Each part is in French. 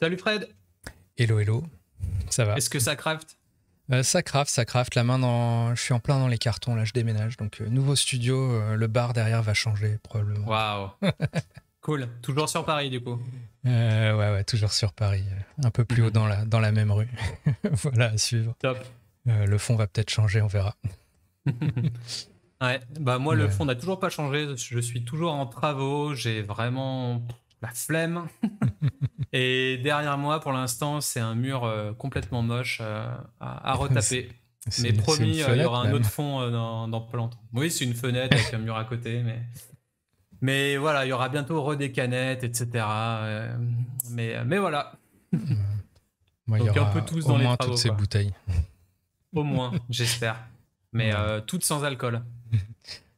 Salut Fred, Hello, hello, ça va? est-ce que ça craft? Ça craft, ça craft. La main dans... Je suis en plein dans les cartons, là, je déménage. Donc, nouveau studio, le bar derrière va changer, probablement. Waouh, cool. Toujours sur Paris du coup. Ouais, toujours sur Paris. Un peu plus haut dans la même rue. Voilà, à suivre. Top. Le fond va peut-être changer, on verra. Ouais, bah moi le Ouais. fond n'a toujours pas changé, je suis toujours en travaux, j'ai vraiment la flemme. Et derrière moi pour l'instant c'est un mur complètement moche à retaper. Mais C'est une promis, il y aura fenêtre, un même. autre fond dans pas longtemps. Oui, c'est une fenêtre avec un mur à côté, mais voilà, il y aura bientôt des canettes, etc. Mais voilà, Moi, il y donc un peu aura tous au dans les moins toutes travaux ces quoi. bouteilles. Au moins, j'espère. Mais Ouais. toutes sans alcool.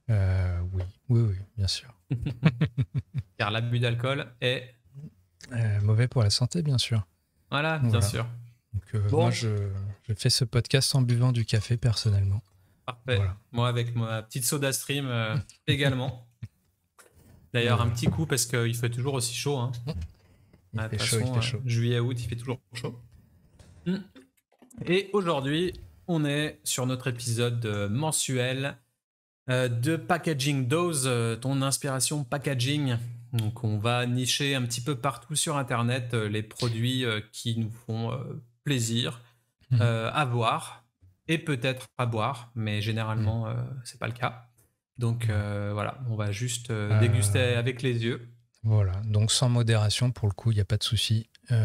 Oui, bien sûr. Car l'abus d'alcool est... Mauvais pour la santé, bien sûr. Voilà, bien Voilà. sûr. Donc, moi, Bon, je fais ce podcast en buvant du café, personnellement. parfait. Voilà. Moi, avec ma petite soda stream également. Ouais, D'ailleurs, un ouais. petit coup parce qu'il fait toujours aussi chaud. Hein. Il De toute fait chaud, il façon, fait chaud. juillet-août, il fait toujours chaud. Mm. Et aujourd'hui, on est sur notre épisode mensuel de Packaging Dose, ton inspiration packaging. Donc, on va nicher un petit peu partout sur Internet les produits qui nous font plaisir à voir et peut-être à boire, mais généralement, c'est pas le cas. Donc voilà, on va juste déguster avec les yeux. Voilà, donc sans modération, pour le coup, il n'y a pas de souci. On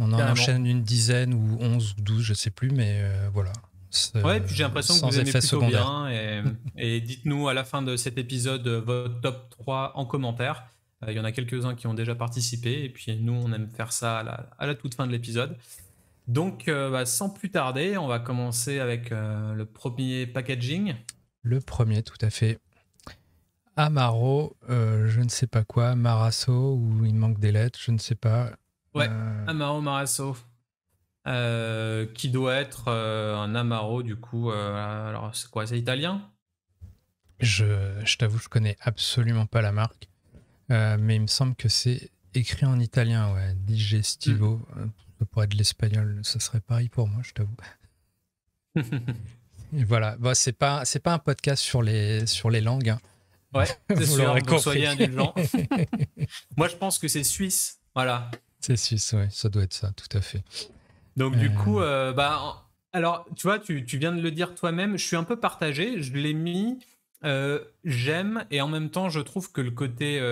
en Carrément. enchaîne une dizaine ou 11 ou 12, je sais plus, mais voilà. Ouais, et puis j'ai l'impression que vous Sans aimez effet plutôt secondaire. bien. Et dites-nous à la fin de cet épisode votre top 3 en commentaire. Il y en a quelques-uns qui ont déjà participé. Et puis nous, on aime faire ça à la toute fin de l'épisode. Donc, sans plus tarder, on va commencer avec le premier packaging. Le premier, tout à fait. Amaro, je ne sais pas quoi, Marasso, ou il manque des lettres, je ne sais pas. Ouais, Amaro Marasso. Qui doit être un Amaro du coup. Alors c'est quoi? C'est italien? Je t'avoue, je connais absolument pas la marque, mais il me semble que c'est écrit en italien, ouais. Digestivo. Ça pourrait être de l'espagnol, ça serait pareil pour moi, je t'avoue. Et voilà, bon, c'est pas un podcast sur les langues, hein. Ouais, c'est Vous sûr. l'aurez Donc compris. soyez indulgents. Moi je pense que c'est suisse. Voilà. C'est suisse, ouais, ça doit être ça, tout à fait. Donc du coup, alors tu vois, tu viens de le dire toi-même. Je suis un peu partagé. Je l'ai mis. J'aime et en même temps, je trouve que le côté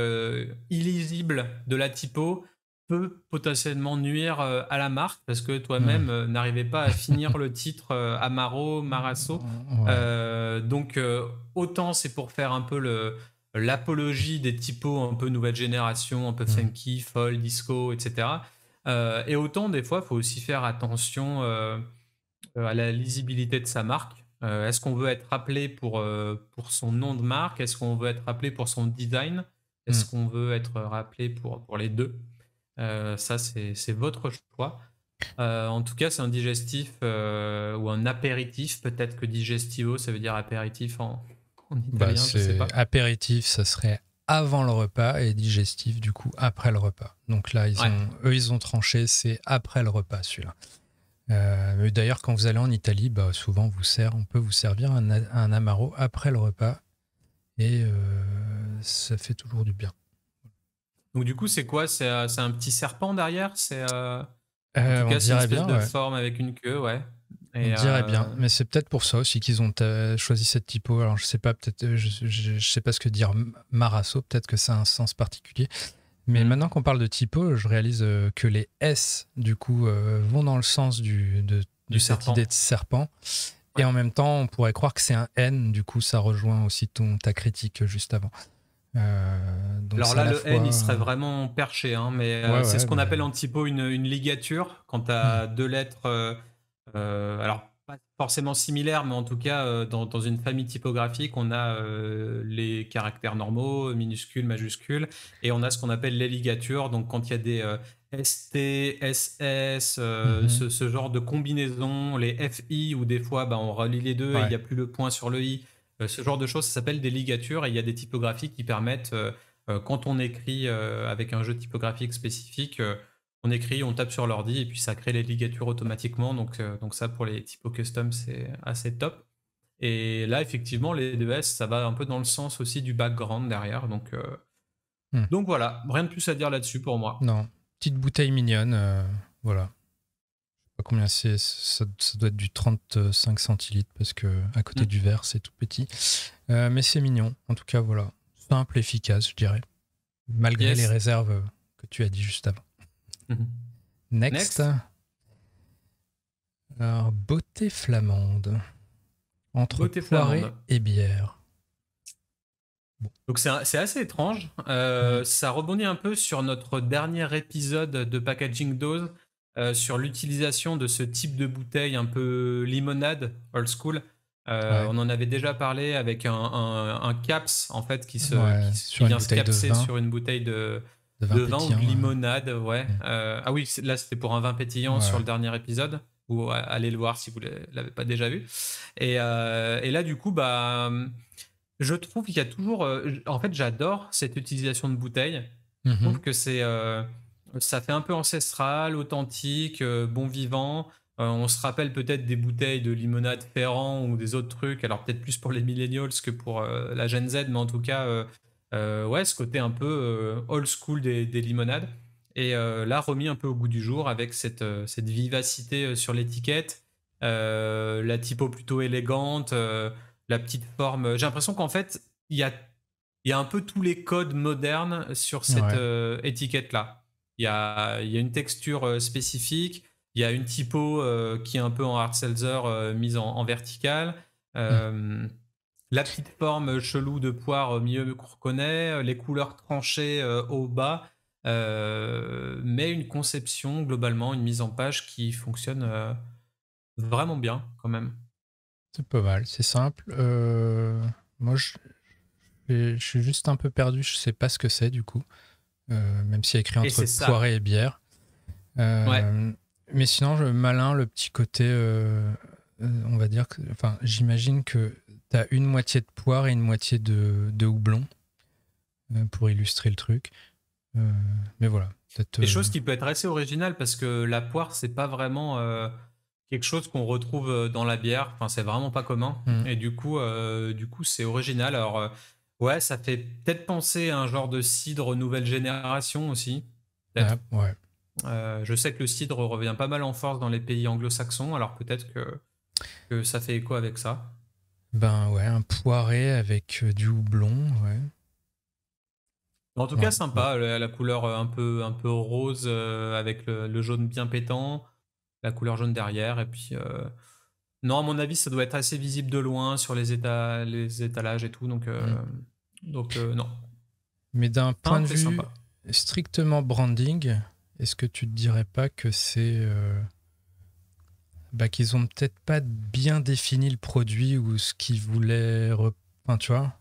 illisible de la typo peut potentiellement nuire à la marque parce que toi-même n'arrivais pas à finir le titre Amaro, Marasso. Ouais. Donc autant c'est pour faire un peu l'apologie des typos un peu nouvelle génération, un peu funky, folk, disco, etc. Et autant des fois, il faut aussi faire attention à la lisibilité de sa marque. Est-ce qu'on veut être rappelé pour son nom de marque? Est-ce qu'on veut être rappelé pour son design? Est-ce qu'on veut être rappelé pour les deux? Ça, c'est votre choix. En tout cas, c'est un digestif ou un apéritif. Peut-être que digestivo, ça veut dire apéritif en italien, je sais pas. Apéritif, ça serait avant le repas, et digestif, du coup, après le repas. Donc là, ils ont tranché, c'est après le repas, celui-là. D'ailleurs, quand vous allez en Italie, souvent on peut vous servir un Amaro après le repas, et ça fait toujours du bien. Donc du coup, c'est quoi? C'est un petit serpent derrière? En tout On cas, c'est une dirait espèce bien, de ouais. forme avec une queue, ouais. On Et dirait bien, mais c'est peut-être pour ça aussi qu'ils ont choisi cette typo. Alors je sais pas, peut-être, je sais pas ce que dire Marasso, peut-être que ça a un sens particulier. Mais maintenant qu'on parle de typo, je réalise que les S, du coup, vont dans le sens de cette serpent. idée de serpent. Ouais. Et en même temps, on pourrait croire que c'est un N, du coup, ça rejoint aussi ta critique juste avant. Donc Alors là, le N, il serait vraiment perché, hein, mais c'est ce qu'on appelle en typo une ligature. Quand tu as deux lettres, alors pas forcément similaires, mais en tout cas, dans une famille typographique, on a les caractères normaux, minuscules, majuscules, et on a ce qu'on appelle les ligatures. Donc quand il y a des ST, SS, ce genre de combinaison, les FI, où des fois on relie les deux et il n'y a plus le point sur le I. Ce genre de choses, ça s'appelle des ligatures, et il y a des typographies qui permettent, quand on écrit avec un jeu typographique spécifique, On écrit, on tape sur l'ordi et puis ça crée les ligatures automatiquement. Donc ça, pour les typos custom, c'est assez top. Et là, effectivement, les 2S, ça va un peu dans le sens aussi du background derrière. Donc voilà, rien de plus à dire là-dessus pour moi. Non, petite bouteille mignonne, voilà. Je sais pas combien c'est, ça doit être du 35 centilitres parce que à côté du verre, c'est tout petit. Mais c'est mignon, en tout cas, voilà. Simple, efficace, je dirais. Malgré les réserves que tu as dit juste avant. Next. Alors, beauté flamande. Entre poirée et bière. Bon. Donc c'est assez étrange. Ça rebondit un peu sur notre dernier épisode de Packaging Dose, sur l'utilisation de ce type de bouteille un peu limonade, old school. On en avait déjà parlé avec un caps en fait qui vient se capser sur une bouteille de vin ou de limonade. Ah oui, là c'était pour un vin pétillant sur le dernier épisode. Ou allez le voir si vous ne l'avez pas déjà vu. Et là du coup, je trouve qu'il y a toujours... en fait, j'adore cette utilisation de bouteilles. Je trouve que ça fait un peu ancestral, authentique, bon vivant. On se rappelle peut-être des bouteilles de limonade Ferrand ou des autres trucs. Alors peut-être plus pour les millennials que pour la Gen Z. Mais en tout cas, ce côté un peu old school des limonades. Et là, remis un peu au goût du jour avec cette vivacité sur l'étiquette. La typo plutôt élégante. La petite forme. J'ai l'impression qu'en fait, il y a un peu tous les codes modernes sur cette étiquette-là. Il y a une texture spécifique, il y a une typo qui est un peu en hard seltzer mise en verticale. La petite forme chelou de poire au milieu qu'on reconnaît, les couleurs tranchées au bas, mais une conception globalement, une mise en page qui fonctionne vraiment bien quand même. C'est pas mal, c'est simple. Moi, je suis juste un peu perdu, je sais pas ce que c'est du coup, même s'il y a écrit entre poirée et bière. Mais sinon, malin, le petit côté, on va dire, j'imagine que tu as une moitié de poire et une moitié de houblon pour illustrer le truc. Mais voilà. Des choses qui peut être assez originales parce que la poire, c'est pas vraiment quelque chose qu'on retrouve dans la bière. Enfin, c'est vraiment pas commun. Et du coup, c'est original. Alors, ça fait peut-être penser à un genre de cidre nouvelle génération aussi. Je sais que le cidre revient pas mal en force dans les pays anglo-saxons. Alors peut-être que ça fait écho avec ça. Un poiré avec du houblon, En tout cas, sympa. La couleur un peu rose avec le jaune bien pétant. La couleur jaune derrière. Et puis, non, à mon avis, ça doit être assez visible de loin sur les étalages et tout. Donc, non. Mais d'un point de vue strictement branding, est-ce que tu te dirais pas que c'est... qu'ils ont peut-être pas bien défini le produit ou ce qu'ils voulaient... tu vois ?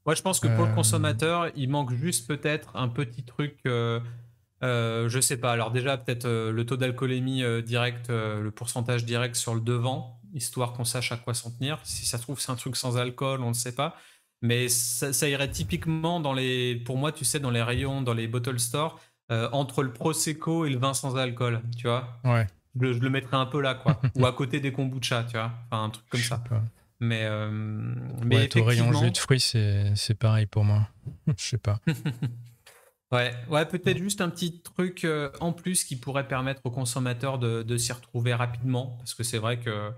Ouais, je pense que pour le consommateur, il manque juste peut-être un petit truc... je sais pas. Alors déjà, peut-être le taux d'alcoolémie direct, le pourcentage direct sur le devant, histoire qu'on sache à quoi s'en tenir. Si ça se trouve, c'est un truc sans alcool, on ne sait pas. Mais ça irait typiquement pour moi, tu sais, dans les rayons, dans les bottle stores, entre le Prosecco et le vin sans alcool, tu vois. Ouais. Je le mettrais un peu là, quoi. Ou à côté des kombucha, tu vois. Enfin, un truc comme ça. Mais au rayon jus de fruits, c'est pareil pour moi. Je sais pas. Ouais, peut-être juste un petit truc en plus qui pourrait permettre aux consommateurs de s'y retrouver rapidement, parce que c'est vrai que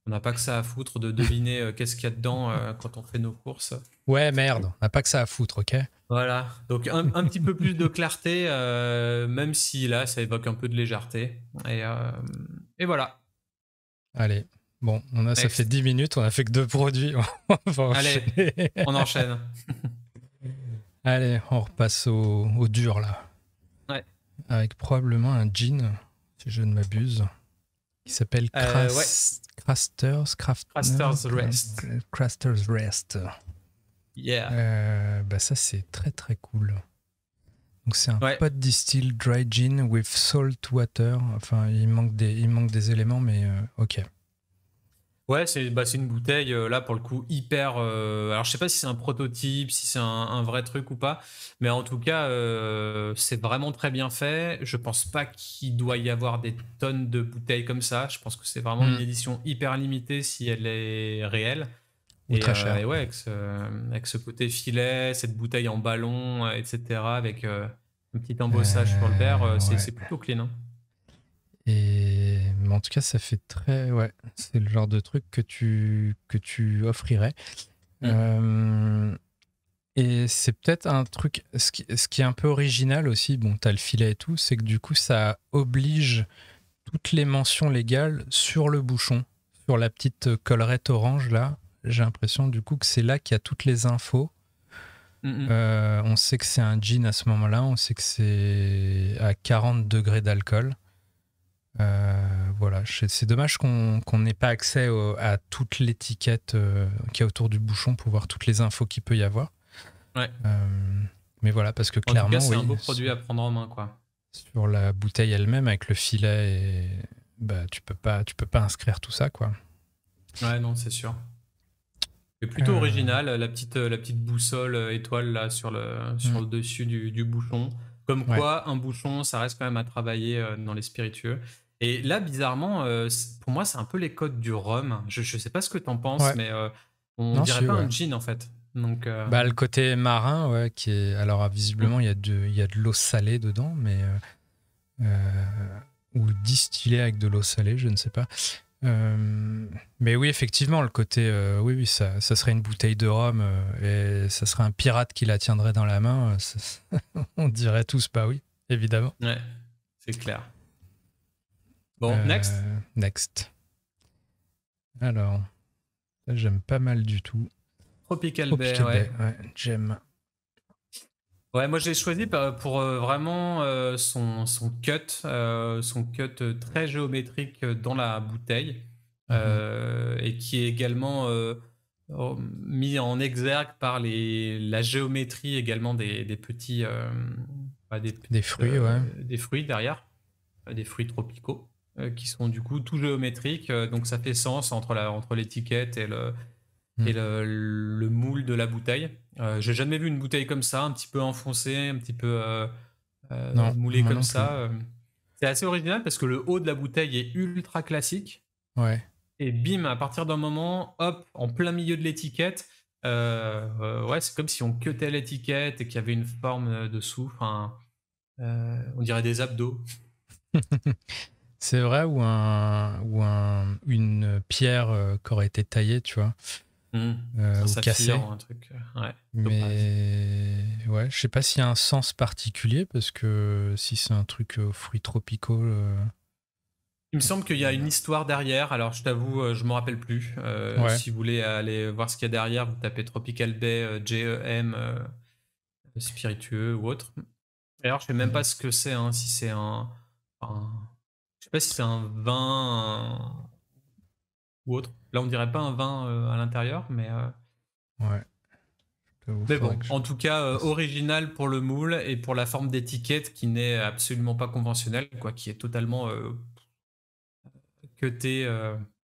on n'a pas que ça à foutre de deviner qu'est-ce qu'il y a dedans quand on fait nos courses. Ouais, merde, on n'a pas que ça à foutre, ok ? Voilà, donc un petit peu plus de clarté, même si là, ça évoque un peu de légèreté. Et voilà. Allez, bon, ça fait 10 minutes, on a fait que 2 produits. Allez, on enchaîne. Allez, on repasse au dur, là. Ouais. Avec probablement un gin, si je ne m'abuse, qui s'appelle Craster's Rest. Craster's Rest. Yeah. Ça, c'est très, très cool. Donc, c'est un pot distilled dry gin with salt water. Enfin, il manque des éléments, mais ok. Ouais, c'est une bouteille, là, pour le coup, hyper. Alors, je sais pas si c'est un prototype, si c'est un vrai truc ou pas, mais en tout cas, c'est vraiment très bien fait. Je pense pas qu'il doit y avoir des tonnes de bouteilles comme ça. Je pense que c'est vraiment une Hmm. édition hyper limitée si elle est réelle. Ou très Et cher. ouais, avec ce côté filet, cette bouteille en ballon, etc., avec un petit embossage sur le verre, Ouais. c'est plutôt clean, hein. Mais en tout cas, ça fait très... Ouais, c'est le genre de truc que tu offrirais. Mm. Euh, et c'est peut-être un truc... Ce qui est un peu original aussi, bon, t'as le filet et tout, c'est que du coup, ça oblige toutes les mentions légales sur le bouchon, sur la petite collerette orange, là. J'ai l'impression, du coup, que c'est là qu'il y a toutes les infos. Mm, mm. On sait que c'est un gin à ce moment-là, on sait que c'est à 40 degrés d'alcool. Voilà, c'est dommage qu'on n'ait pas accès à toute l'étiquette qu'il y a autour du bouchon pour voir toutes les infos qu'il peut y avoir. Ouais. Mais voilà, parce que En tout cas, clairement, c'est un oui, beau produit à prendre en main, quoi. sur la bouteille elle-même, avec le filet, bah, tu peux pas inscrire tout ça, quoi. Ouais, non, c'est sûr. C'est plutôt Euh, original, la petite boussole étoile là hmm, sur le dessus du bouchon. Comme ouais, quoi, un bouchon, ça reste quand même à travailler dans les spiritueux. Et là, bizarrement, pour moi, c'est un peu les codes du rhum. Je sais pas ce que t'en penses, ouais, mais on non, dirait si, pas ouais. un gin en fait. Donc, Bah, le côté marin, ouais, qui est. Alors, visiblement, mm, il y a de l'eau salée dedans, mais. Ou distillée avec de l'eau salée, je ne sais pas. Mais oui, effectivement, le côté, oui, oui, ça serait une bouteille de rhum et ça serait un pirate qui la tiendrait dans la main. On dirait tous, bah oui, évidemment. ouais, c'est clair. Bon, next. Next. Alors, ça, j'aime pas mal du tout. Tropical Bay, Tropical ouais. Bay, ouais, j'aime. Ouais, moi j'ai choisi pour vraiment son cut très géométrique dans la bouteille Mhm. et qui est également mis en exergue par la géométrie également des petits Des fruits, ouais. des fruits derrière, des fruits tropicaux qui sont du coup tout géométriques, donc ça fait sens entre l'étiquette Mm. et le moule de la bouteille. J'ai jamais vu une bouteille comme ça, un petit peu enfoncée, un petit peu Non, moulée moi comme non plus. ça. C'est assez original parce que le haut de la bouteille est ultra classique. Ouais. Et bim, à partir d'un moment, hop, en plein milieu de l'étiquette, ouais, c'est comme si on cutait l'étiquette et qu'il y avait une forme dessous. Enfin, on dirait des abdos. C'est vrai, une pierre qui aurait été taillée, tu vois, Mmh. Un ou saphir cassée. ou un truc. Ouais, topaz. Mais ouais, je sais pas s'il y a un sens particulier, parce que si c'est un truc fruits tropicaux. Il me semble qu'il y a une histoire derrière. Alors, je t'avoue, je me rappelle plus. Ouais. Si vous voulez aller voir ce qu'il y a derrière, vous tapez Tropical Bay, GEM, spiritueux ou autre. D'ailleurs, je sais même pas Mhm. ce que c'est, hein, si c'est je sais pas si c'est un vin ou autre. Là, on dirait pas un vin à l'intérieur, Ouais. Il mais faudrait bon, que je en tout cas, fasse. original pour le moule et pour la forme d'étiquette qui n'est absolument pas conventionnelle, quoi, qui est totalement cuté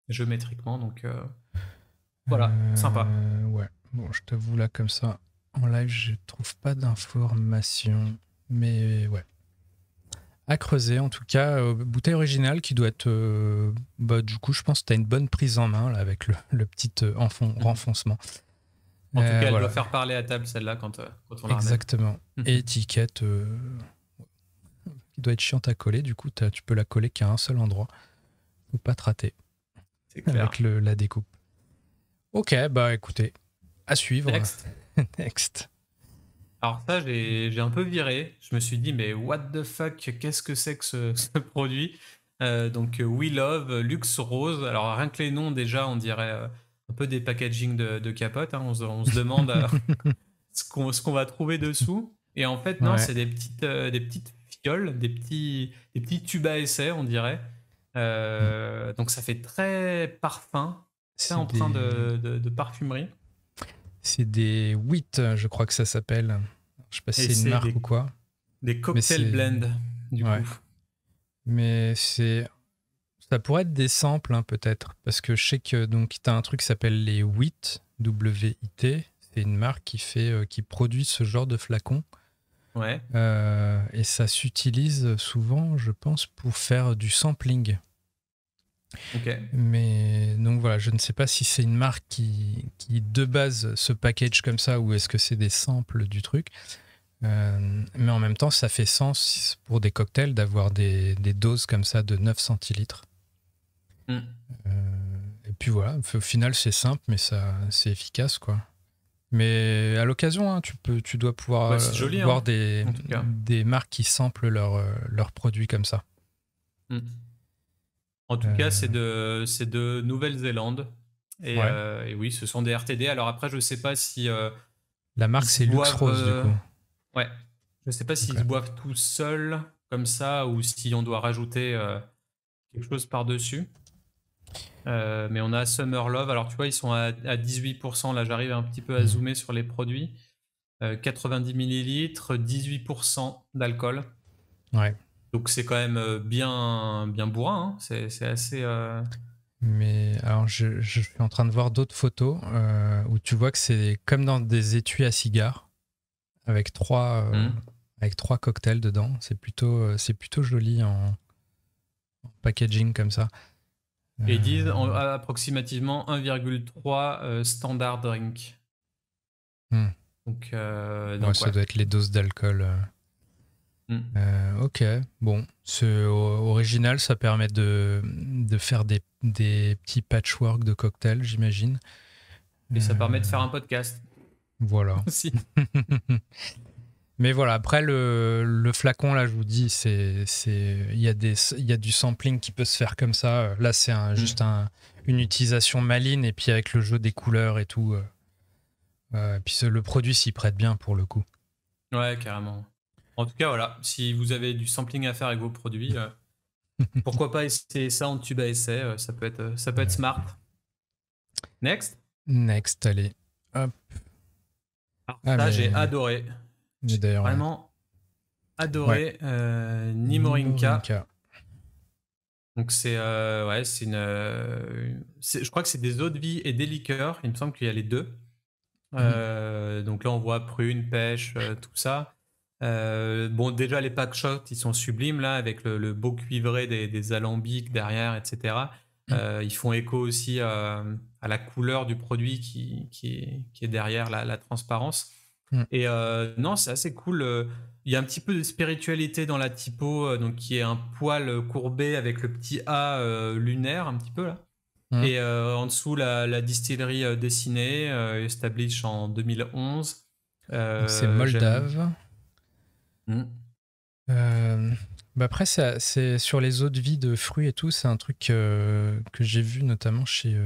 géométriquement. Donc, voilà, sympa. Ouais. Bon, je t'avoue là comme ça, en live, je trouve pas d'informations, mais ouais. À creuser, en tout cas, bouteille originale qui doit être. Bah, du coup, je pense que tu as une bonne prise en main là, avec le petit renfoncement. En tout cas, elle doit Voilà, faire parler à table, celle-là, quand on la ramène. exactement. Et étiquette qui doit être chiante à coller, du coup, tu peux la coller qu'à un seul endroit. Faut pas te rater C'est clair. avec la découpe. Ok, bah écoutez, à suivre. Next. Next. Alors ça, j'ai un peu viré. Je me suis dit, mais what the fuck, qu'est-ce que c'est que ce produit. Donc, We Love, Luxe Rose. Alors, rien que les noms, déjà, on dirait un peu des packaging de capotes, hein. On se demande ce qu'on va trouver dessous. Et en fait, non, Ouais, c'est des petites fioles, des petits tubes à essai, on dirait. Donc, ça fait très parfum, très c'est empreint des, de parfumerie. c'est des wheat, je crois que ça s'appelle. Je sais pas si Et c'est une c'est marque ou quoi, des mais cocktail c'est blend, du ouais, coup. mais Ça pourrait être des samples, hein, peut-être. Parce que je sais que tu as un truc qui s'appelle les WIT, W-I-T. C'est une marque qui produit ce genre de flacons. Ouais. Et ça s'utilise souvent, je pense, pour faire du sampling. Ok. Mais donc voilà, je ne sais pas si c'est une marque qui de base se package comme ça ou est-ce que c'est des samples du truc. Mais en même temps, ça fait sens pour des cocktails d'avoir des doses comme ça de 9 centilitres. Et puis voilà, au final, c'est simple, mais c'est efficace, quoi. Mais à l'occasion, hein, tu dois pouvoir joli, voir hein, des marques qui samplent leurs produits comme ça. En tout cas, c'est de Nouvelle-Zélande. Et oui, ce sont des RTD. Alors après, je sais pas si... la marque, c'est Lux Rose, du coup. Ouais. Je sais pas s'ils se boivent tout seuls, comme ça, ou si on doit rajouter quelque chose par-dessus. Mais on a Summer Love. Alors, tu vois, ils sont à 18%. Là, j'arrive un petit peu à zoomer sur les produits. 90 millilitres, 18% d'alcool. Ouais. Donc, c'est quand même bien bourrin. Hein. C'est assez... Mais alors, je suis en train de voir d'autres photos où tu vois que c'est comme dans des étuis à cigares avec trois cocktails dedans. C'est plutôt joli en packaging comme ça. Et ils disent approximativement 1,3 standard drink. Donc, ça doit être les doses d'alcool. Ok, bon, c'est original, ça permet de faire des petits patchwork de cocktails, j'imagine. Et ça permet de faire un podcast. Voilà. Aussi. Mais voilà, après le flacon, là, je vous dis, il y a du sampling qui peut se faire comme ça. Là, c'est juste une utilisation maligne, et puis avec le jeu des couleurs et tout. Puis le produit s'y prête bien pour le coup. Ouais, carrément. En tout cas, voilà, si vous avez du sampling à faire avec vos produits, pourquoi pas essayer ça en tube à essai, ça peut être smart. Next, allez. Hop. Alors ça, j'ai adoré. J'ai vraiment adoré Nimorinka. Donc c'est une... je crois que c'est des eaux de vie et des liqueurs. Il me semble qu'il y a les deux. Donc là, on voit prune, pêche, tout ça. Bon, déjà, les pack shots, ils sont sublimes, là, avec le beau cuivré des alambics derrière, etc. Ils font écho aussi à la couleur du produit qui est derrière la transparence. Et non, c'est assez cool. Il y a un petit peu de spiritualité dans la typo, donc qui est un poil courbé avec le petit A lunaire, un petit peu, là. Et en dessous, la distillerie dessinée, established en 2011. C'est Moldave. Après, c'est sur les eaux de vie de fruits et tout, c'est un truc que j'ai vu notamment chez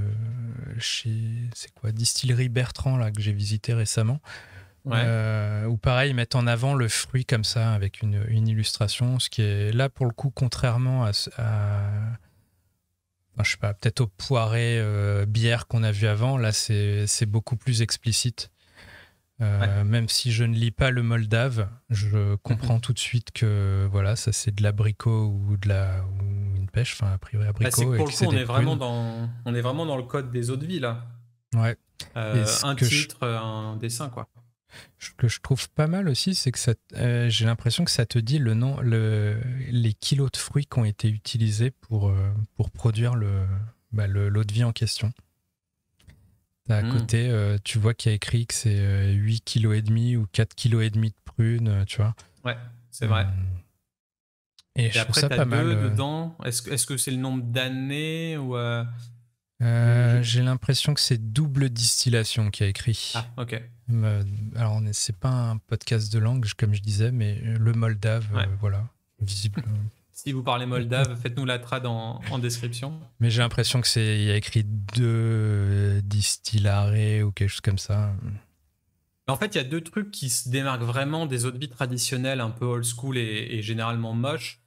c'est quoi, Distillerie Bertrand, là, que j'ai visité récemment. Où pareil, ils mettent en avant le fruit comme ça, avec une illustration, ce qui est là pour le coup, contrairement à je sais pas, peut-être au poiré bière qu'on a vu avant, là c'est beaucoup plus explicite. Même si je ne lis pas le moldave, je comprends tout de suite que voilà, ça c'est de l'abricot ou une pêche, enfin a priori abricot. C'est que pour le coup, on est vraiment dans le code des eaux de vie là. Ouais. Un titre, un dessin, quoi. Ce que je trouve pas mal aussi, c'est que j'ai l'impression que ça te dit le nom, les kilos de fruits qui ont été utilisés pour produire l'eau de vie en question. À côté, tu vois qu'il y a écrit que c'est 8,5 kg ou 4,5 kg de prunes, tu vois. Ouais, c'est vrai. Et je trouve ça pas mal. Dedans. Est-ce que c'est le nombre d'années ou j'ai l'impression que c'est double distillation qui a écrit. Ah, ok. Alors, c'est pas un podcast de langue, comme je disais, mais le moldave, voilà, visible. Si vous parlez moldave, faites-nous la trad en description. Mais j'ai l'impression qu'il y a écrit 2 distilleries ou quelque chose comme ça. En fait, il y a 2 trucs qui se démarquent vraiment des eaux de vie traditionnelles, un peu old school et généralement moches.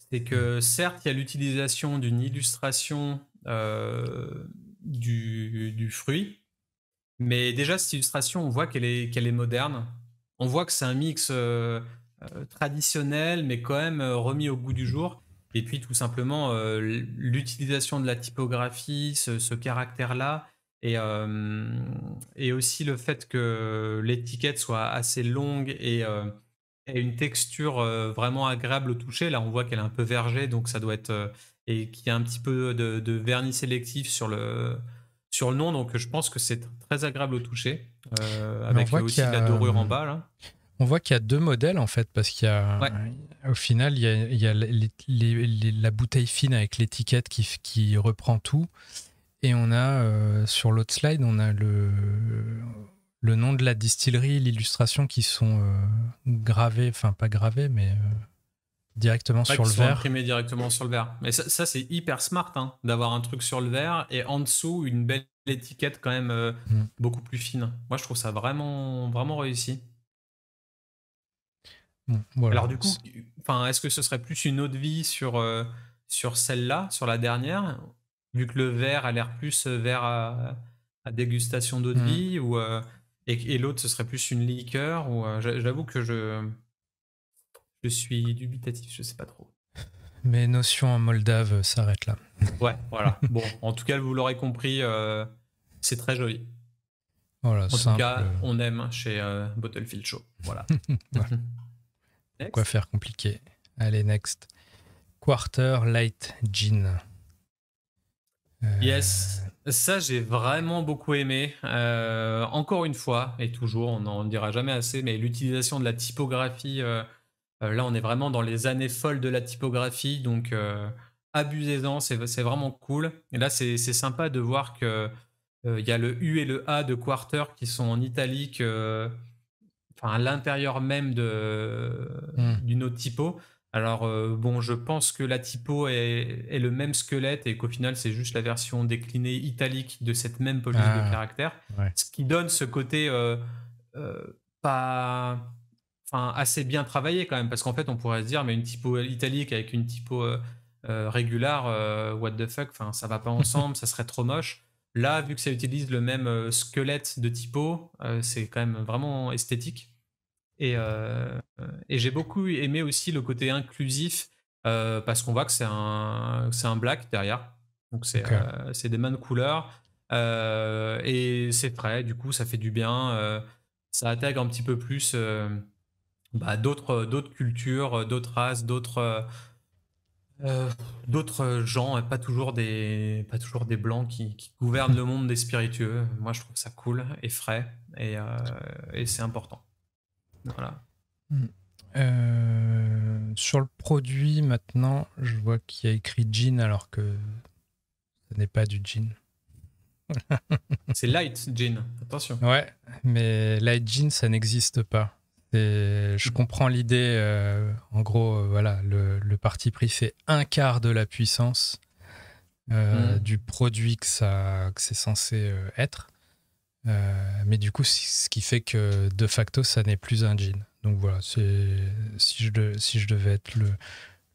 C'est que certes, il y a l'utilisation d'une illustration du fruit, mais déjà cette illustration, on voit qu'elle est moderne. On voit que c'est un mix traditionnel, mais quand même remis au goût du jour. Et puis tout simplement l'utilisation de la typographie, ce caractère-là, et aussi le fait que l'étiquette soit assez longue et une texture vraiment agréable au toucher. Là, on voit qu'elle est un peu vergée, donc ça doit être et qu'il y a un petit peu de vernis sélectif sur le nom, donc je pense que c'est très agréable au toucher, Mais on avec voit qu'il aussi y de la a, dorure en bas là. on voit qu'il y a deux modèles en fait, parce qu'il y a, Ouais. au final, il y a la bouteille fine avec l'étiquette qui reprend tout. Et on a, sur l'autre slide, on a le nom de la distillerie, l'illustration qui sont gravées, enfin pas gravées, mais directement Ouais, sur qui le sont verre. imprimés directement sur le verre. Mais ça c'est hyper smart, hein, d'avoir un truc sur le verre et en dessous une belle étiquette quand même Mm. beaucoup plus fine. Moi, je trouve ça vraiment, vraiment réussi. Bon, voilà. Alors du coup, enfin, est-ce que ce serait plus une autre vie sur celle-là, sur la dernière, vu que le verre a l'air plus verre à dégustation d'eau de Mm. vie, et l'autre ce serait plus une liqueur, j'avoue que je suis dubitatif, je sais pas trop. Mes notions en moldave s'arrêtent là. Ouais, voilà. Bon, en tout cas, vous l'aurez compris, c'est très joli. Voilà, En tout simple. cas, on aime chez Bottlefield Show. Voilà. Voilà. Pourquoi Next. faire compliqué? Allez, next. Quarter Light Gin. Yes, ça j'ai vraiment beaucoup aimé. Encore une fois, et toujours, on n'en dira jamais assez, mais l'utilisation de la typographie, là on est vraiment dans les années folles de la typographie, donc abusez-en, c'est vraiment cool. Et là c'est sympa de voir que il y a le U et le A de Quarter qui sont en italique, enfin à l'intérieur même Mm. d'une autre typo. Alors bon, je pense que la typo est le même squelette et qu'au final c'est juste la version déclinée italique de cette même police de Ah, caractère, ouais. ce qui donne ce côté euh, pas, enfin assez bien travaillé quand même, parce qu'en fait on pourrait se dire mais une typo italique avec une typo régulière, what the fuck, enfin ça va pas ensemble, ça serait trop moche. Là, vu que ça utilise le même squelette de typo, c'est quand même vraiment esthétique. Et j'ai beaucoup aimé aussi le côté inclusif, parce qu'on voit que c'est un black derrière. Donc Ok. c'est des mains de couleur. Et c'est frais, du coup ça fait du bien. Ça intègre un petit peu plus d'autres cultures, d'autres races, euh, d'autres gens, et pas toujours des blancs qui gouvernent le monde des spiritueux. Moi je trouve ça cool et frais, et c'est important. Voilà. Mm. Sur le produit, maintenant, je vois qu'il y a écrit gin alors que ce n'est pas du gin. C'est light gin, attention. Ouais, mais light gin, ça n'existe pas. Je comprends l'idée. En gros, voilà, le parti pris, c'est un quart de la puissance du produit que c'est censé être. Mais du coup, ce qui fait que de facto, ça n'est plus un gin. Donc voilà, si je devais être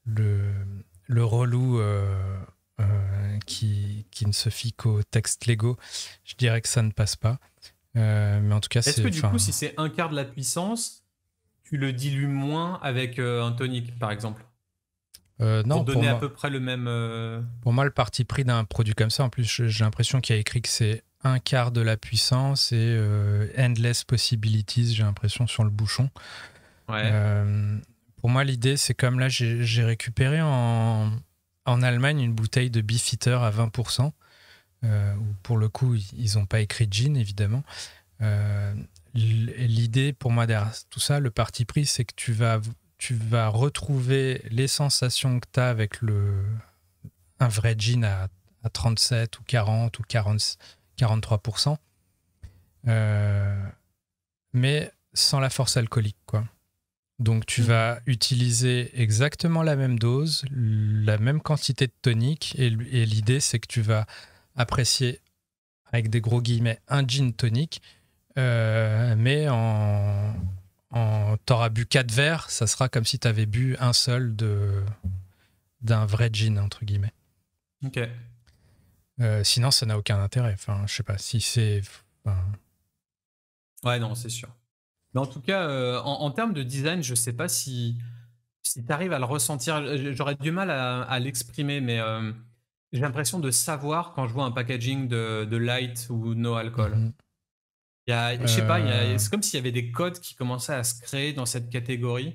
le relou qui ne se fie qu'aux textes légaux, je dirais que ça ne passe pas. Mais en tout cas, Est-ce c'est. que du coup, si c'est un quart de la puissance, tu le dilues moins avec un tonic, par exemple, pour Non, donner à peu près le même. pour moi, le parti pris d'un produit comme ça, en plus, j'ai l'impression qu'il y a écrit que c'est un quart de la puissance et endless possibilities, j'ai l'impression, sur le bouchon. Ouais. Pour moi, l'idée, c'est comme là, j'ai récupéré en Allemagne une bouteille de Beefeater à 20%. Où pour le coup, ils n'ont pas écrit gin, évidemment. L'idée, pour moi, derrière tout ça, le parti pris, c'est que tu vas retrouver les sensations que tu as avec un vrai gin à 37 ou 40 ou 43%, mais sans la force alcoolique, quoi. Donc, tu vas utiliser exactement la même dose, la même quantité de tonique, et l'idée, c'est que tu vas apprécier, avec des gros guillemets, un gin tonic, mais t'auras bu 4 verres, ça sera comme si tu avais bu un seul d'un vrai gin, entre guillemets. Ok. Sinon, ça n'a aucun intérêt. Enfin, je sais pas si c'est. Ouais, non, c'est sûr. Mais en tout cas, en termes de design, je sais pas si si tu arrives à le ressentir, j'aurais du mal à l'exprimer, mais j'ai l'impression de savoir quand je vois un packaging de light ou no alcool. Mhm. Je sais pas, Euh, c'est comme s'il y avait des codes qui commençaient à se créer dans cette catégorie.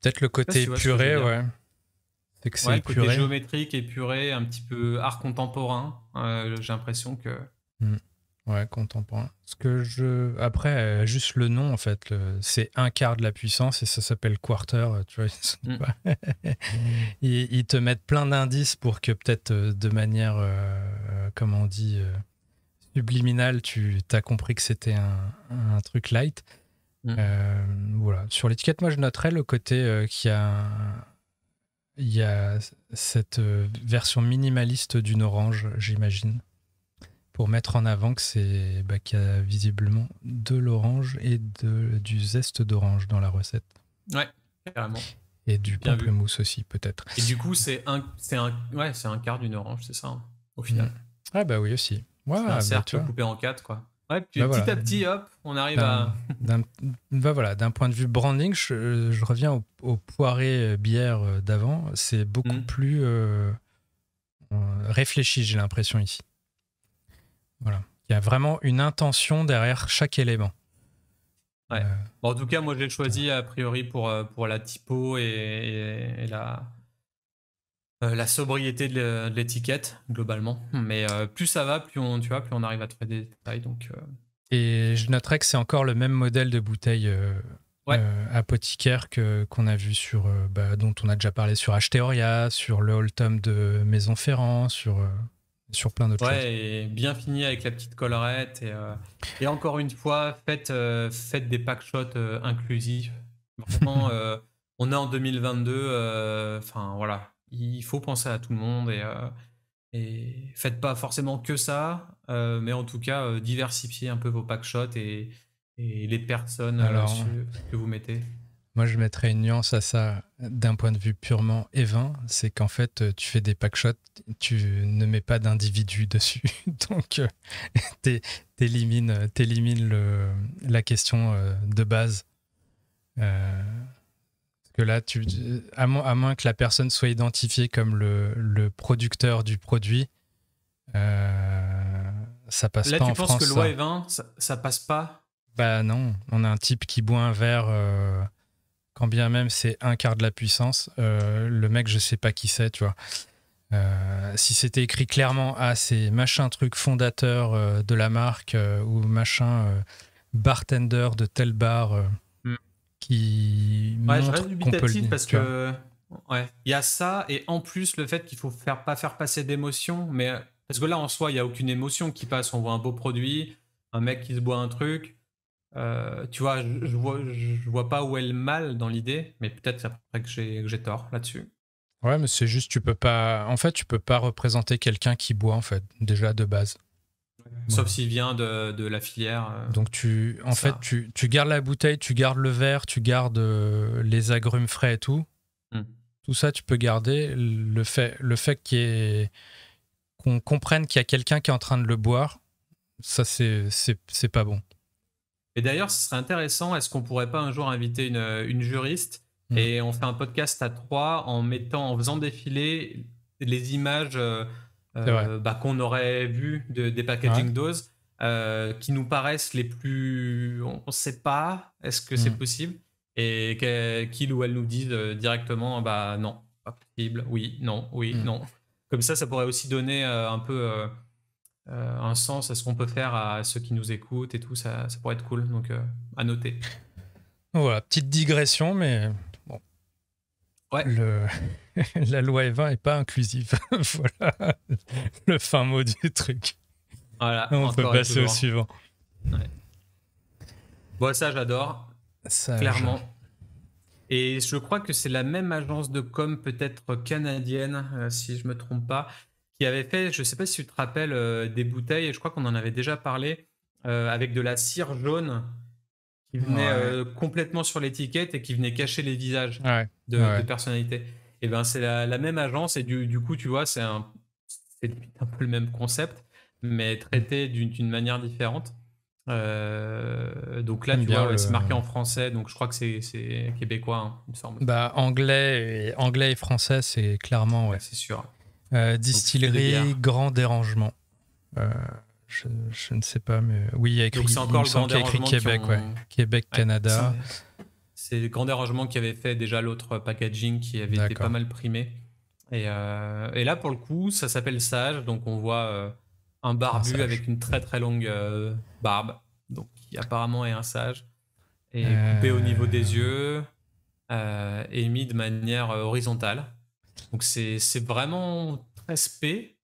Peut-être le Je sais pas si côté tu vois ce que je veux épuré, dire. ouais. C'est que c'est Ouais, le côté épuré. géométrique, épuré, un petit peu art contemporain. J'ai l'impression que. Mm. Ouais, contemporain. Après, juste le nom, en fait, c'est un quart de la puissance et ça s'appelle quarter. Tu vois, Mm. ils te mettent plein d'indices pour que peut-être de manière, comment on dit, subliminale, tu as compris que c'était un truc light. Mm. Voilà. Sur l'étiquette, moi, je noterais le côté il y a cette version minimaliste d'une orange, j'imagine, pour mettre en avant que qu'il y a visiblement de l'orange et du zeste d'orange dans la recette. Ouais, carrément. Et du Bien vu. pamplemousse aussi, peut-être. Et du coup, c'est un quart d'une orange, c'est ça, hein, au final. Ah bah oui aussi. Ouais, C'est un bah, tu cercle vois. coupé en quatre, quoi. Ouais, puis Bah petit voilà. à petit, hop, on arrive D'un, à. d'un point de vue branding, je reviens au poiré bière d'avant. C'est beaucoup Mm. plus réfléchi, j'ai l'impression ici. Voilà. Il y a vraiment une intention derrière chaque élément. Ouais. Bon, en tout cas, moi, j'ai choisi a priori pour la typo et la sobriété de l'étiquette, globalement. Mais plus ça va, plus on arrive à trouver des détails. Donc, Et je noterais que c'est encore le même modèle de bouteille ouais. apothicaire qu'on a vu dont on a déjà parlé sur Acheteoria, sur le Oldtom de Maison Ferrand, sur plein d'autres choses. Ouais, et bien fini avec la petite collerette. Et encore une fois, faites des packshots inclusifs. Vraiment, on est en 2022. Enfin, voilà. Il faut penser à tout le monde et faites pas forcément que ça, mais en tout cas, diversifiez un peu vos packshots et les personnes Alors, que vous mettez. moi, je mettrais une nuance à ça d'un point de vue purement évin, c'est qu'en fait, tu fais des packshots, tu ne mets pas d'individu dessus. Donc, t'élimines la question de base. Parce que là, à moins que la personne soit identifiée comme le producteur du produit, ça passe Là, pas tu en penses que France, loi ça. et vin, ça passe pas? Bah non, on a un type qui boit un verre, quand bien même c'est un quart de la puissance. Le mec, je sais pas qui c'est, tu vois. Si c'était écrit clairement, c'est machin truc fondateur de la marque ou machin bartender de tel bar qui Ouais, je reste montre qu'on peut le dubitatif dire, parce tu vois. que ouais, il y a ça et en plus le fait qu'il faut pas faire passer d'émotion, mais parce que là en soi il y a aucune émotion qui passe. On voit un beau produit, un mec qui se boit un truc. Tu vois, je vois pas où est le mal dans l'idée, mais peut-être après que j'ai tort là-dessus. Ouais, mais c'est juste, tu peux pas. En fait, tu peux pas représenter quelqu'un qui boit, en fait, déjà de base. Sauf Voilà. s'il vient de la filière. Donc, en fait, Ça. tu gardes la bouteille, tu gardes le verre, tu gardes les agrumes frais et tout. Hmm. Tout ça, tu peux garder. Le fait qu'on comprenne qu'il y a quelqu'un qui est en train de le boire, ça, c'est pas bon. Et d'ailleurs, ce serait intéressant. Est-ce qu'on pourrait pas un jour inviter une juriste Mm. et on fait un podcast à trois en faisant défiler les images C'est vrai. qu'on aurait vues des Ouais. packaging doses qui nous paraissent les plus. On ne sait pas. Est-ce que c'est Mm. possible? Et qu'il ou elle nous dise directement, bah non, pas possible. Oui, non, oui, Mm. non. Comme ça pourrait aussi donner un peu un sens à ce qu'on peut faire à ceux qui nous écoutent et tout, ça pourrait être cool, donc à noter. Voilà, petite digression, mais bon, Ouais, la loi E20 n'est pas inclusive. Voilà le fin mot du truc. voilà, On peut encore et passer au toujours. suivant. Ouais. Bon, ça j'adore, Sage. clairement. Et je crois que c'est la même agence de com, peut-être canadienne, si je me trompe pas, qui avait fait, je sais pas si tu te rappelles, des bouteilles, et je crois qu'on en avait déjà parlé, avec de la cire jaune qui venait Ouais. complètement sur l'étiquette et qui venait cacher les visages Ouais. de Ouais. personnalités. Et ben c'est la même agence et du coup tu vois c'est un peu le même concept mais traité d'une manière différente. Donc là, J'aime tu bien vois, c'est marqué en français, donc je crois que c'est québécois, hein, il me semble. Bah, anglais et français, c'est clairement, Ouais, ouais. c'est sûr. Donc fruits de Distillerie, bière. grand dérangement. Euh, je ne sais pas, mais oui, Donc c'est il encore me le Grand semble qu'il y a écrit Dérangement qui Québec, ouais. ont. Québec, Ouais, Canada. c'est le Grand Dérangement qui avait fait déjà l'autre packaging qui avait été pas D'accord. mal primé. Et là, pour le coup, ça s'appelle Sage. Donc on voit un Un barbu sage. avec une très très longue barbe. Donc qui apparemment est un sage. Et coupé au niveau des Euh, yeux et mis de manière horizontale. Donc c'est vraiment très spé.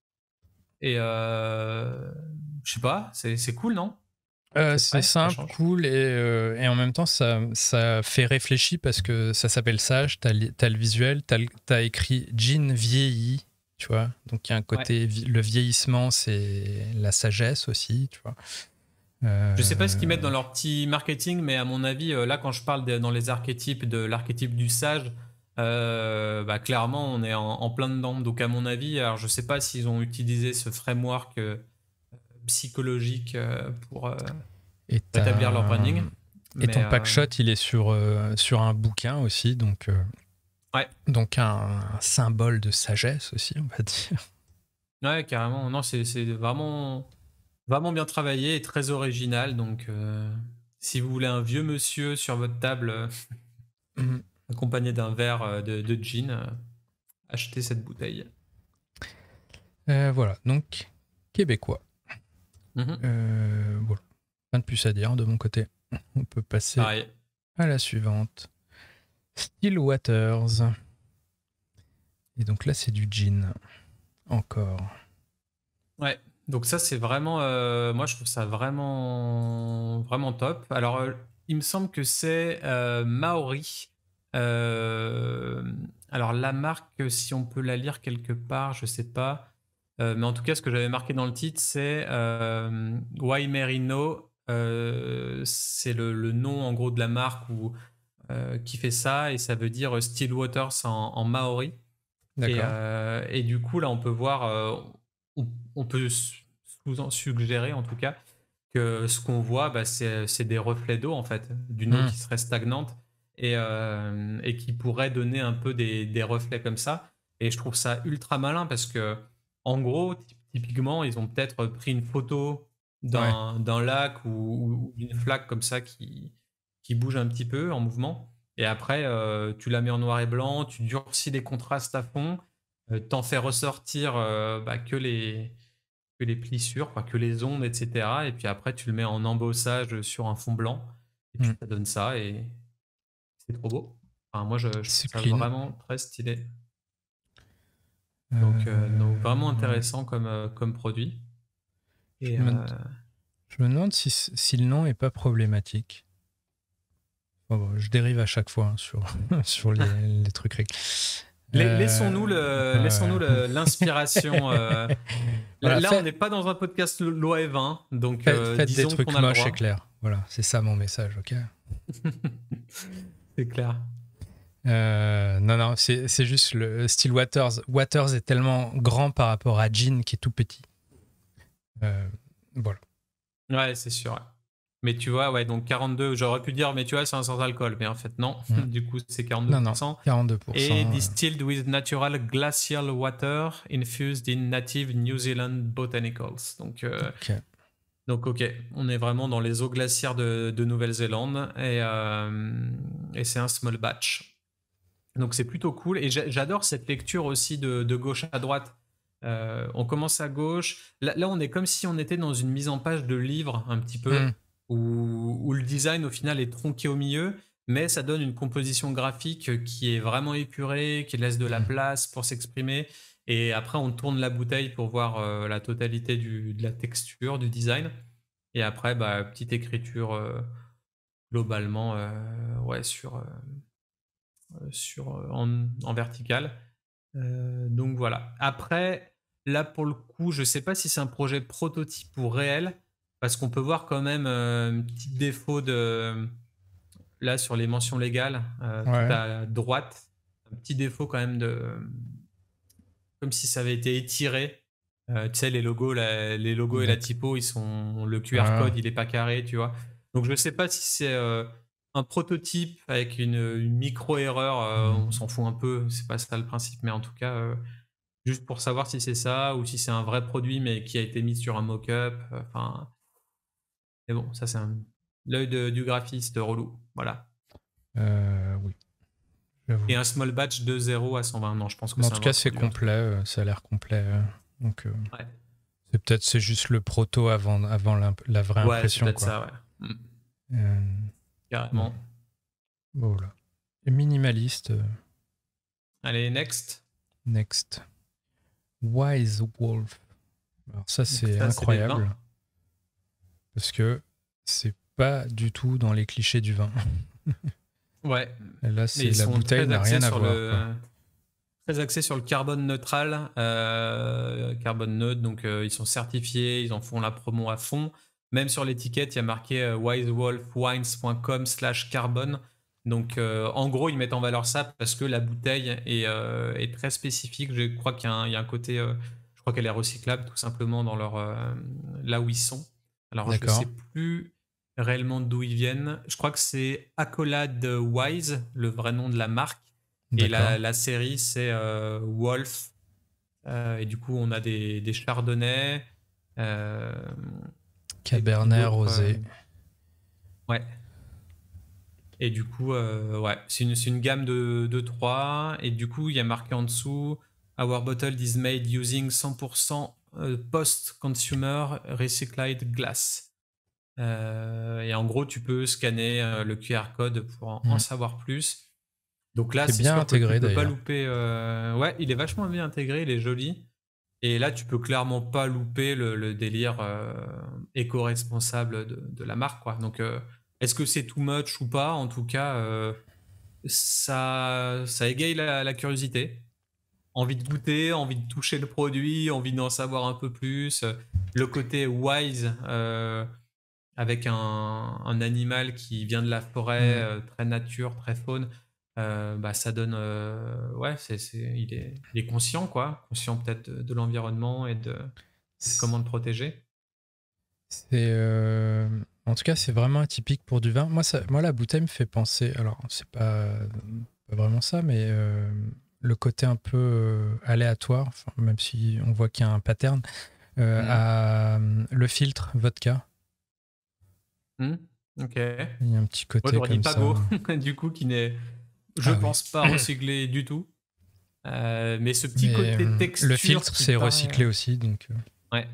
Et je sais pas, c'est cool, non? C'est c'est frais, ça simple, change. cool et en même temps ça fait réfléchir parce que ça s'appelle Sage, t'as le visuel, t'as écrit jean vieilli, tu vois. Donc il y a un Ouais. côté, le vieillissement, c'est la sagesse aussi, tu vois. Je sais pas ce qu'ils mettent Euh, dans leur petit marketing, mais à mon avis, là, quand je parle dans les archétypes, de l'archétype du sage, bah, clairement, on est en plein dedans. Donc, à mon avis, alors je sais pas s'ils ont utilisé ce framework psychologique pour et, établir leur branding, et mais ton packshot, il est sur un bouquin aussi, ouais, donc un symbole de sagesse aussi, on va dire. ouais, carrément. Non, c'est vraiment, vraiment bien travaillé et très original. Donc, si vous voulez un vieux monsieur sur votre table, accompagné d'un verre de gin, achetez cette bouteille. Voilà, donc québécois. Mhm. Voilà, rien de plus à dire de mon côté. On peut passer Pareil. à la suivante. Still Waters. Et donc là, c'est du gin. Encore. Ouais. Donc ça, c'est vraiment... moi, je trouve ça vraiment, vraiment top. Alors, il me semble que c'est Maori. Euh, alors, la marque, si on peut la lire quelque part, je sais pas. Mais en tout cas, ce que j'avais marqué dans le titre, c'est Waimerino. C'est le nom, en gros, de la marque qui fait ça. Et ça veut dire Still Waters en maori. D'accord. Et du coup, là, on peut voir, on peut suggérer en tout cas que ce qu'on voit, bah, c'est des reflets d'eau en fait, d'une eau Hmm. qui serait stagnante et qui pourrait donner un peu des reflets comme ça. Et je trouve ça ultra malin parce que, en gros, typiquement, ils ont peut-être pris une photo Ouais. d'un lac ou d'une flaque comme ça qui bouge un petit peu en mouvement. Et après, tu la mets en noir et blanc, tu durcis les contrastes à fond, t'en fais ressortir bah, que les plissures, quoi, que les ondes, etc. Et puis après, tu le mets en embossage sur un fond blanc. Et puis Hmm. ça donne ça et c'est trop beau. Enfin, moi, je trouve C'est ça clean. vraiment très stylé. Donc vraiment Ouais. intéressant comme produit. Je Et me, je me demande si le nom est pas problématique. Bon, je dérive à chaque fois sur, sur les trucs réglés. Laissons-nous l'inspiration. Voilà, Là, on n'est pas dans un podcast loi et vin, donc faites des disons qu'on trucs a le moches et droit. clairs. Voilà, c'est ça mon message, ok. C'est clair. Non, c'est juste le style Waters. Waters est tellement grand par rapport à Gin qui est tout petit. Voilà. Ouais, c'est sûr. Ouais. Mais tu vois, ouais, donc 42, j'aurais pu dire, mais tu vois, c'est un sans alcool. Mais en fait, non. Mm. Du coup, c'est Non, 42%. 42%. Et distilled with natural glacial water infused in native New Zealand botanicals. Ok. Donc ok, on est vraiment dans les eaux glaciaires de Nouvelle-Zélande et c'est un small batch. Donc c'est plutôt cool et j'adore cette lecture aussi de gauche à droite. On commence à gauche. Là, on est comme si on était dans une mise en page de livre un petit peu, Mm. où le design au final est tronqué au milieu, mais ça donne une composition graphique qui est vraiment épurée, qui laisse de la place pour s'exprimer. Et après, on tourne la bouteille pour voir la totalité de la texture, du design. Et après, bah, petite écriture globalement ouais, en vertical. Donc voilà. Après, là pour le coup, je sais pas si c'est un projet prototype ou réel, parce qu'on peut voir quand même un petit défaut là sur les mentions légales, tout Ouais. à droite, un petit défaut quand même comme si ça avait été étiré. Tu sais, les logos et la typo, le QR Ah. code, il est pas carré, tu vois. Donc je ne sais pas si c'est un prototype avec une micro-erreur, on s'en fout un peu, c'est pas ça le principe, mais en tout cas, juste pour savoir si c'est ça ou si c'est un vrai produit mais qui a été mis sur un mock-up. Enfin, mais bon, ça c'est l'œil du graphiste relou, voilà. Oui. J'avoue. Et un small batch de 0 à 120. Non, je pense que Mais en c'est tout un cas, vrai c'est produit, en tout cas. complet. Ça a l'air complet. Donc, Ouais. c'est juste le proto avant la vraie Ouais, c'est impression, peut-être quoi. ça, ouais. Bon. Carrément. Voilà. Et minimaliste. Allez, next. Next. Wise Wolf. Alors ça, Donc c'est ça, c'est les incroyable. vins. Parce que c'est pas du tout dans les clichés du vin. Ouais. Et là, Mais ils la sont bouteille très n'a axés rien à sur voir, quoi. très axés sur le carbone neutral, carbone neutre. Donc ils sont certifiés, ils en font la promo à fond. Même sur l'étiquette, il y a marqué wisewolfwines.com/carbone. Donc en gros, ils mettent en valeur ça parce que la bouteille est très spécifique. Je crois qu'il y a un côté, je crois qu'elle est recyclable tout simplement dans là où ils sont. Alors je ne D'accord. sais plus réellement d'où ils viennent. Je crois que c'est Accolade Wise, le vrai nom de la marque. Et D'accord. la série, c'est Wolf. Et du coup, on a des chardonnays. Et puis Cabernet d'autres. rosé. Ouais. Et du coup, ouais, c'est une gamme de 3. Et du coup, il y a marqué en dessous Our bottle is made using 100% post-consumer recycled glass. Et en gros, tu peux scanner le QR code pour en savoir plus. Donc là, C'est c'est bien sûr que tu intégré peux pas d'ailleurs. louper. Ouais, il est vachement bien intégré, il est joli. Et là, tu peux clairement pas louper le délire éco-responsable de la marque, quoi. Donc, est-ce que c'est too much ou pas? En tout cas, ça égaye la curiosité. Envie de goûter, envie de toucher le produit, envie d'en savoir un peu plus. Le côté wise, avec un animal qui vient de la forêt, très nature, très faune, bah, ça donne. Ouais, il est conscient, quoi. Conscient peut-être de l'environnement et de comment le protéger. En tout cas, c'est vraiment atypique pour du vin. Moi, la bouteille me fait penser. Alors, c'est pas vraiment ça, mais le côté un peu aléatoire, même si on voit qu'il y a un pattern, à le filtre vodka. Ok. Il y a un petit Moi, côté j'aurais dit comme ça. Pago, du coup, qui n'est, je Ah oui. pense pas recyclé du tout. Mais ce petit Mais côté texture. le filtre, qui c'est paraît... recyclé aussi, donc. Ouais.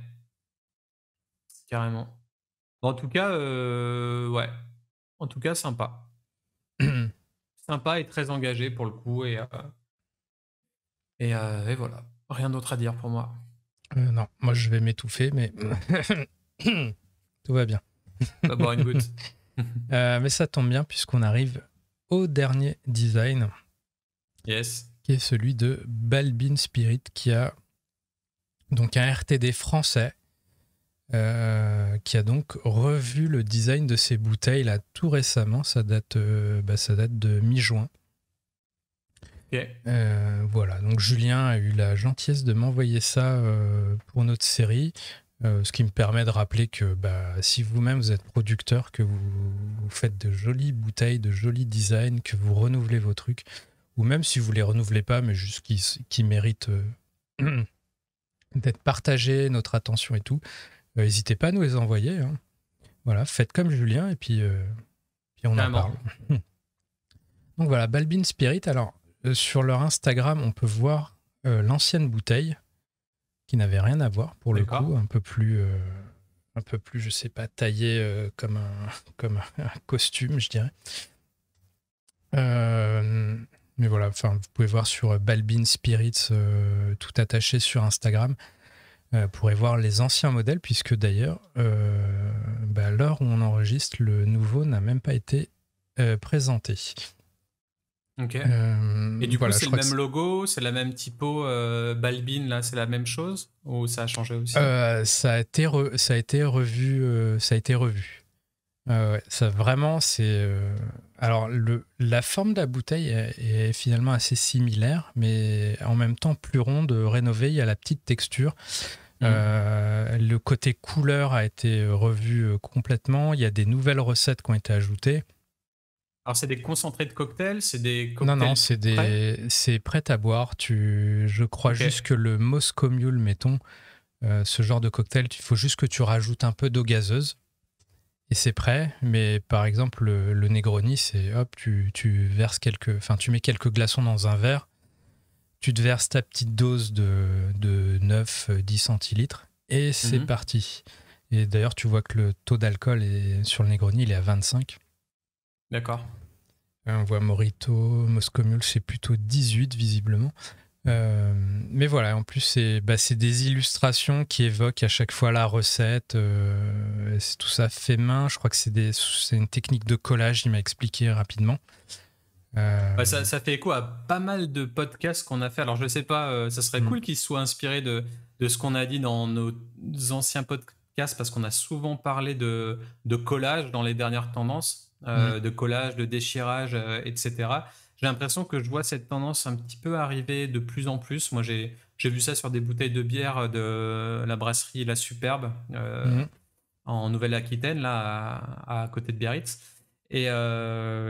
Carrément. Bon, en tout cas, ouais. En tout cas, sympa. Sympa et très engagé pour le coup. Et voilà. Rien d'autre à dire pour moi. Non, moi je vais m'étouffer, mais tout va bien. Va boire une goutte. Mais ça tombe bien puisqu'on arrive au dernier design. Yes. Qui est celui de Balbin Spirit, qui a donc un RTD français, qui a donc revu le design de ses bouteilles là tout récemment. Ça date de mi-juin. Ok. Voilà, donc Julien a eu la gentillesse de m'envoyer ça pour notre série, ce qui me permet de rappeler que si vous-même vous êtes producteur, que vous faites de jolies bouteilles, de jolis designs, que vous renouvelez vos trucs, ou même si vous les renouvelez pas, mais juste qui méritent d'être partagés, notre attention et tout, n'hésitez pas à nous les envoyer. Hein. Voilà, faites comme Julien et puis on en parle. Donc voilà, Balbin Spirit. Alors, sur leur Instagram, on peut voir l'ancienne bouteille qui n'avait rien à voir pour le coup, un peu plus, je sais pas, taillée comme un costume, je dirais. Mais voilà, enfin, vous pouvez voir sur Balbin Spirits, tout attaché sur Instagram. Vous pourrez voir les anciens modèles, puisque d'ailleurs, à l'heure où on enregistre, le nouveau n'a même pas été présenté. Ok. Et du coup, c'est le même logo, c'est la même typo Balbin, là, c'est la même chose? Ou ça a changé aussi? Ça a été revu. Ça vraiment, c'est. Alors, la forme de la bouteille est finalement assez similaire, mais en même temps plus ronde, rénovée. Il y a la petite texture. Le côté couleur a été revu complètement. Il y a des nouvelles recettes qui ont été ajoutées. Alors, c'est des concentrés de cocktails, c'est des cocktails Non, c'est prêt à boire. Je crois juste que le Moscow Mule, mettons, ce genre de cocktail, il faut juste que tu rajoutes un peu d'eau gazeuse et c'est prêt. Mais par exemple, le Negroni, c'est hop, tu verses tu mets quelques glaçons dans un verre, tu te verses ta petite dose de 9-10 centilitres et c'est parti. Et d'ailleurs, tu vois que le taux d'alcool sur le Negroni, il est à 25. D'accord. On voit Morito, Moscow Mule, c'est plutôt 18 visiblement. Mais voilà, en plus, c'est des illustrations qui évoquent à chaque fois la recette. C'est tout ça fait main. Je crois que c'est une technique de collage, il m'a expliqué rapidement. Ça fait écho à pas mal de podcasts qu'on a fait. Alors, je sais pas, ça serait cool qu'ils soient inspirés de ce qu'on a dit dans nos anciens podcasts, parce qu'on a souvent parlé de collage dans les dernières tendances. De collage, de déchirage, etc. J'ai l'impression que je vois cette tendance un petit peu arriver de plus en plus. Moi, j'ai vu ça sur des bouteilles de bière de la brasserie La Superbe en Nouvelle-Aquitaine, là, à côté de Biarritz. Et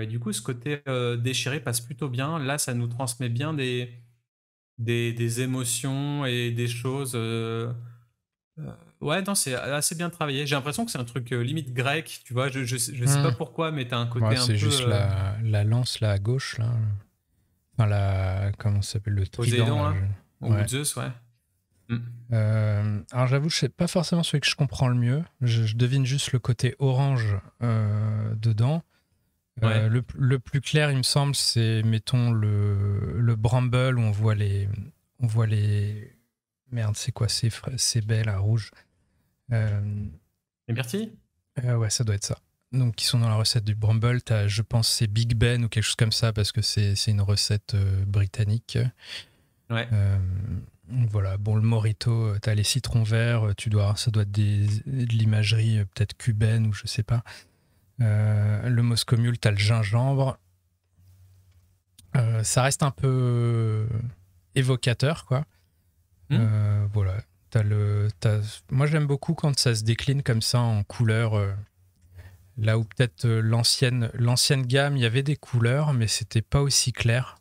du coup, ce côté déchiré passe plutôt bien. Là, ça nous transmet bien des émotions et des choses... ouais, non, c'est assez bien travaillé. J'ai l'impression que c'est un truc limite grec, tu vois. Je sais pas pourquoi, mais t'as un côté un peu... C'est juste la lance là à gauche, là. Enfin, comment ça s'appelle, le trident. Poséidon, là. Ou Zeus, ouais. Alors j'avoue, c'est pas forcément celui que je comprends le mieux. Je devine juste le côté orange dedans. Ouais. Le plus clair, il me semble, c'est, mettons, le Bramble où on voit les... Merde, c'est quoi ces baies là, rouges Les myrtilles ouais, ça doit être ça. Donc, qui sont dans la recette du Bramble. Je pense c'est Big Ben ou quelque chose comme ça, parce que c'est une recette britannique. Ouais. Voilà. Bon, le Morito, t'as les citrons verts. Ça doit être de l'imagerie peut-être cubaine ou je sais pas. Le Moscow Mule, t'as le gingembre. Ça reste un peu évocateur, quoi. Voilà. Moi, j'aime beaucoup quand ça se décline comme ça en couleurs. Là où peut-être l'ancienne gamme, il y avait des couleurs, mais c'était pas aussi clair.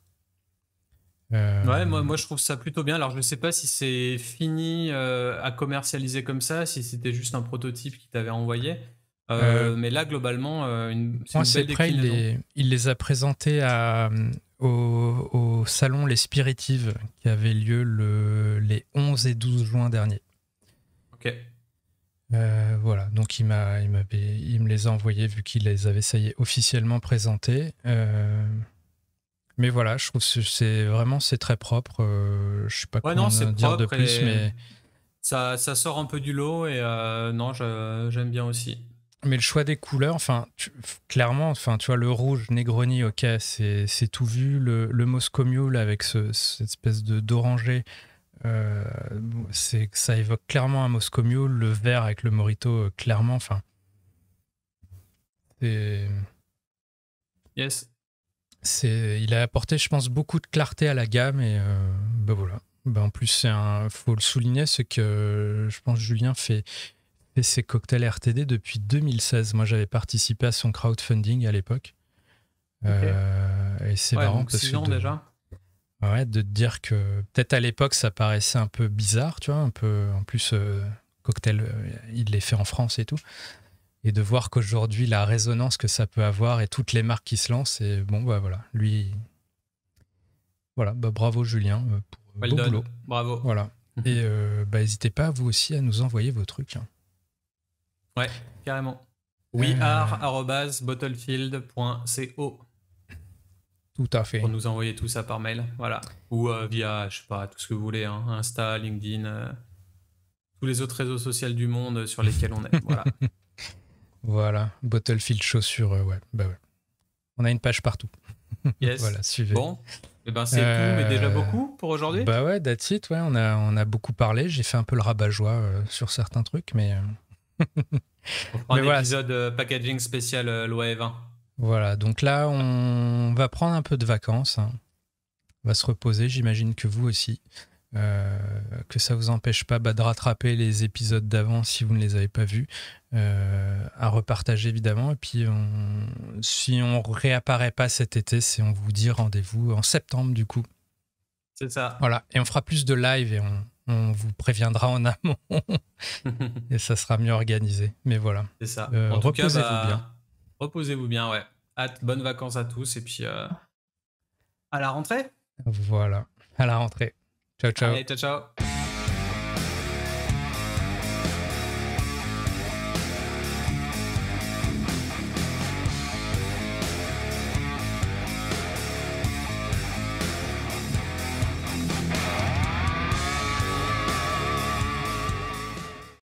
Ouais, moi je trouve ça plutôt bien. Alors je sais pas si c'est fini à commercialiser comme ça, si c'était juste un prototype qui t'avait envoyé. Mais là globalement, c'est une belle déclinaison. Il les a présentés au salon Les Spiritives qui avait lieu les 11 et 12 juin dernier. Ok. Voilà, donc il me les a envoyés vu qu'il les avait, ça y est, officiellement présentés. Mais voilà, je trouve que c'est très propre. Je sais pas quoi dire de plus, mais ça sort un peu du lot et non, j'aime bien aussi. Mais le choix des couleurs, clairement, tu vois, le rouge, Negroni, ok, c'est tout vu. Le Moscow Mule avec cette espèce d'orangé, ça évoque clairement un Moscow Mule. Le vert avec le Morito, clairement, Yes. Il a apporté, je pense, beaucoup de clarté à la gamme et voilà. En plus, faut le souligner, c'est que je pense Julien fait ses cocktails RTD depuis 2016. Moi, j'avais participé à son crowdfunding à l'époque. Okay. Et c'est marrant donc parce 6 ans déjà. Ouais, de te dire que peut-être à l'époque, ça paraissait un peu bizarre, tu vois, un peu. En plus, cocktail, il les fait en France et tout. Et de voir qu'aujourd'hui, la résonance que ça peut avoir et toutes les marques qui se lancent, et bon, voilà, lui. Voilà, bravo Julien pour beau boulot. Bravo. Voilà. Et n'hésitez pas, vous aussi, à nous envoyer vos trucs. Ouais, carrément. weare@bottlefield.co. Tout à fait. Pour nous envoyer tout ça par mail, voilà. Ou via, je sais pas, tout ce que vous voulez, hein, Insta, LinkedIn, tous les autres réseaux sociaux du monde sur lesquels on est, voilà. Voilà, Bottlefield chaussures, ouais. On a une page partout. Yes. Voilà, suivez. Bon, et c'est tout, mais déjà beaucoup pour aujourd'hui. Bah ouais, that's it, ouais, on a beaucoup parlé. J'ai fait un peu le rabat-joie sur certains trucs, mais... On fera un épisode packaging spécial loi E20. Voilà, donc là, on va prendre un peu de vacances. Hein. On va se reposer, j'imagine que vous aussi. que ça vous empêche pas de rattraper les épisodes d'avant si vous ne les avez pas vus, à repartager évidemment. Et puis si on réapparaît pas cet été, on vous dit rendez-vous en septembre du coup. C'est ça. Voilà, et on fera plus de live et on vous préviendra en amont et ça sera mieux organisé. Mais voilà. C'est ça. Reposez-vous bien. Reposez-vous bien, ouais. Bonnes vacances à tous et puis à la rentrée. Voilà, à la rentrée. Ciao, ciao. Allez, ciao, ciao.